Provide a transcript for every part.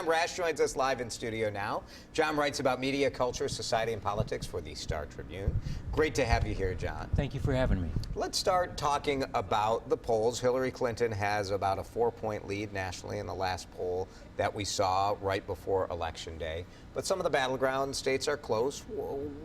Rash joins us live in studio now. John writes about media, culture, society, and politics for the Star Tribune. Great to have you here, John. Thank you for having me. Let's start talking about the polls. Hillary Clinton has about a 4-point lead nationally in the last poll that we saw right before Election Day. But some of the battleground states are close.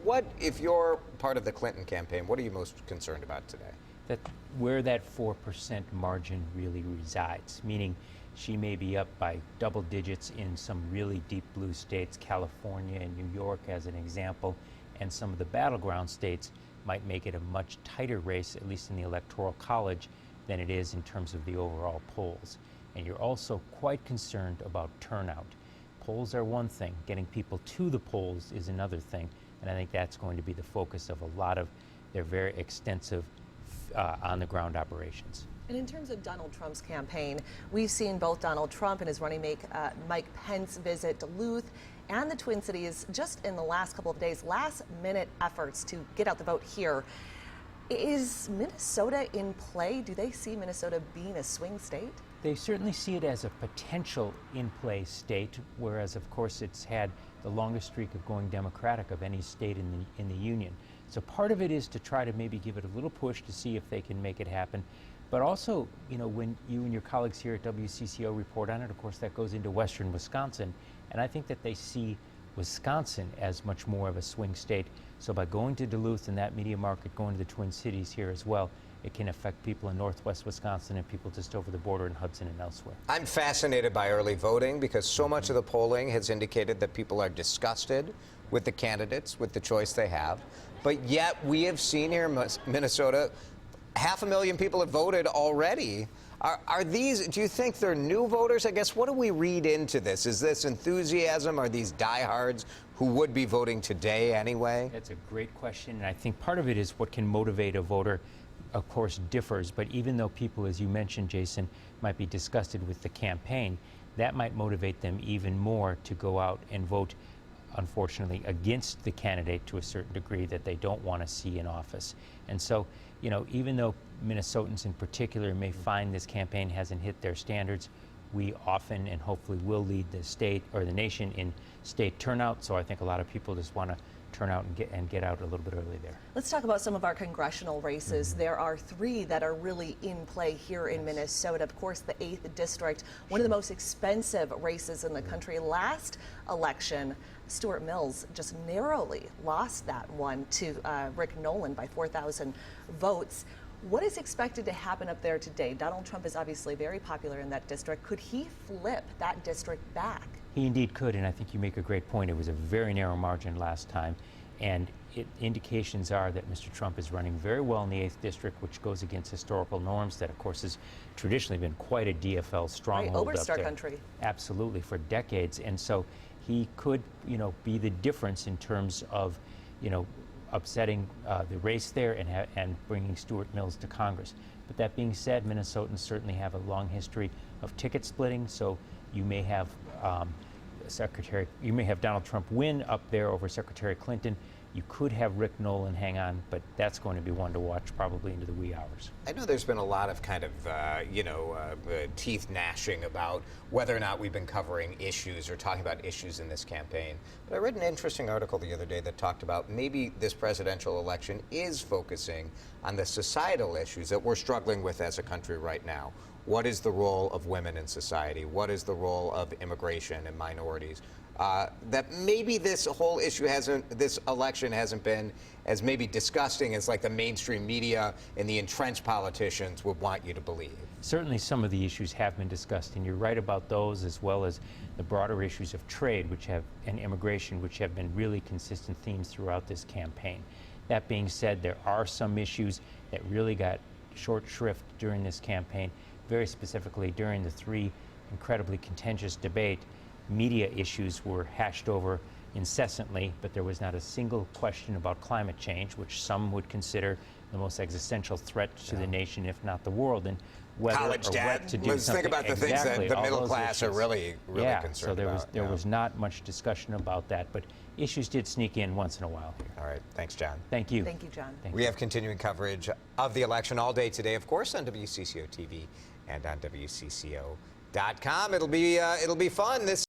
What, if you're part of the Clinton campaign, what are you most concerned about today? Where that 4% margin really resides, meaning she may be up by double digits in some really deep blue states, California and New York as an example, and some of the battleground states might make it a much tighter race, at least in the Electoral College, than it is in terms of the overall polls. And you're also quite concerned about turnout. Polls are one thing, getting people to the polls is another thing, and I think that's going to be the focus of a lot of their very extensive on-the-ground operations. And in terms of Donald Trump's campaign, we've seen both Donald Trump and his running mate Mike Pence visit Duluth and the Twin Cities just in the last couple of days, last-minute efforts to get out the vote here. Is Minnesota in play? Do they see Minnesota being a swing state? They certainly see it as a potential in-play state, whereas, of course, it's had the longest streak of going Democratic of any state in the Union. So part of it is to try to maybe give it a little push to see if they can make it happen. But also, you know, when you and your colleagues here at WCCO report on it, of course, that goes into western Wisconsin. And I think that they see Wisconsin as much more of a swing state. So by going to Duluth and that media market, going to the Twin Cities here as well, it can affect people in northwest Wisconsin and people just over the border in Hudson and elsewhere. I'm fascinated by early voting because so much of the polling has indicated that people are disgusted with the candidates, with the choice they have. But yet we have seen here in Minnesota, 500,000 people have voted already. Are these, do you think they're new voters? I guess, what do we read into this? Is this enthusiasm? Are these diehards who would be voting today anyway? That's a great question, and I think part of it is what can motivate a voter, of course, differs. But even though people, as you mentioned, Jason, might be disgusted with the campaign, that might motivate them even more to go out and vote, unfortunately, against the candidate to a certain degree that they don't want to see in office. And so, you know, even though Minnesotans in particular may find this campaign hasn't hit their standards, we often and hopefully will lead the state or the nation in state turnout. So I think a lot of people just want to turn out and get out a little bit early there. Let's talk about some of our congressional races. There are 3 that are really in play here in Minnesota. Of course, the 8th district, one of the most expensive races in the country. Last election, Stuart Mills just narrowly lost that one to Rick Nolan by 4,000 votes. What is expected to happen up there today? Donald Trump is obviously very popular in that district. Could he flip that district back? He indeed could, and I think you make a great point. It was a very narrow margin last time, and indications are that Mr. Trump is running very well in the 8th district, which goes against historical norms that, of course, has traditionally been quite a DFL stronghold right, up there. country. Absolutely, for decades, and so he could, you know, be the difference in terms of, you know, upsetting the race there and bringing Stuart Mills to Congress. But that being said, Minnesotans certainly have a long history of ticket splitting, so you may have Donald Trump win up there over Secretary Clinton. You could have Rick Nolan hang on, but that's going to be one to watch probably into the wee hours. I know there's been a lot of kind of, teeth gnashing about whether or not we've been covering issues or talking about issues in this campaign. But I read an interesting article the other day that talked about maybe this presidential election is focusing on the societal issues that we're struggling with as a country right now. What is the role of women in society? What is the role of immigration and minorities? That maybe this whole issue this election hasn't been as maybe disgusting as like the mainstream media and the entrenched politicians would want you to believe. Certainly some of the issues have been discussed, and you're right about those, as well as the broader issues of trade and immigration, which have been really consistent themes throughout this campaign. That being said, there are some issues that really got short shrift during this campaign, very specifically during the 3 incredibly contentious debate. Media issues were hashed over incessantly, but there was not a single question about climate change, which some would consider the most existential threat to the nation, if not the world, and whether college or debt. what to do. Let's think about the things that the middle class are really concerned about. So there was not much discussion about that, but issues did sneak in once in a while here. All right. Thanks, John. Thank you. Thank you, John. We have continuing coverage of the election all day today, of course, on WCCO TV and on WCCO.com. It'll be fun.